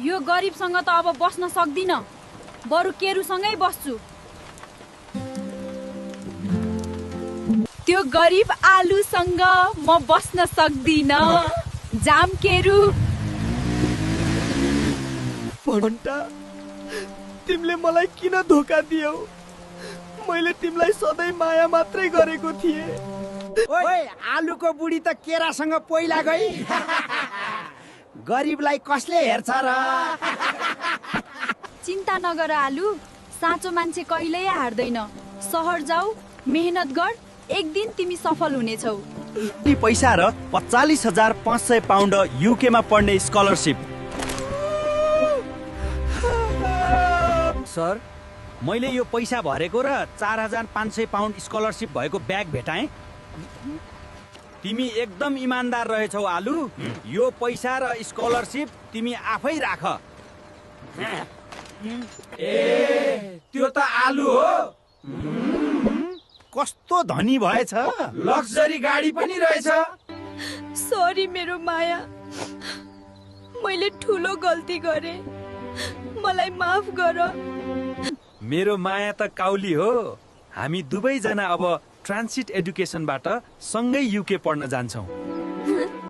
यो गरिबसँग त अब बस्न सक्दिन, बरु केरुसँगै बस्छु। त्यो गरिब आलुसँग म बस्न सक्दिन। जाम केरु। भन्टा, तिमीले मलाई किन धोका दियौ? मैले तिमीलाई सधैँ माया मात्रै गरेको थिएँ। ओए, आलुको बुढी त केरासँग पहिला गई। गरिबलाई कसले हेर्छ र? चिन्ता नगर आलु, साँचो मान्छे कहिल्यै हार्दैन। सहर जाऊ, मेहनत गर, एक दिन तिमी सफल हुनेछौ। पैसा र 45,500 पाउन्ड युकेमा पढ्ने स्कलरसिप। सर, मैले यो पैसा भरेको र 4,500 पाउन्ड स्कलरसिप भएको ब्याग भेटाएँ। तिमी एकदम इमानदार रहेछौ आलु। यो पैसा र स्कलरसिप तिमी आफै राख। ए, त्यो त आलु हो। कस्तो धनी भएछ। लक्जरी गाडी पनि रहेछ। सरी मेरो माया, मैले ठुलो गल्ती गरेँ, मलाई माफ गर। मेरो माया त काउली हो। हामी दुवैजना अब ट्रान्सिट एडुकेसनबाट सँगै युके पढ्न जान्छौँ।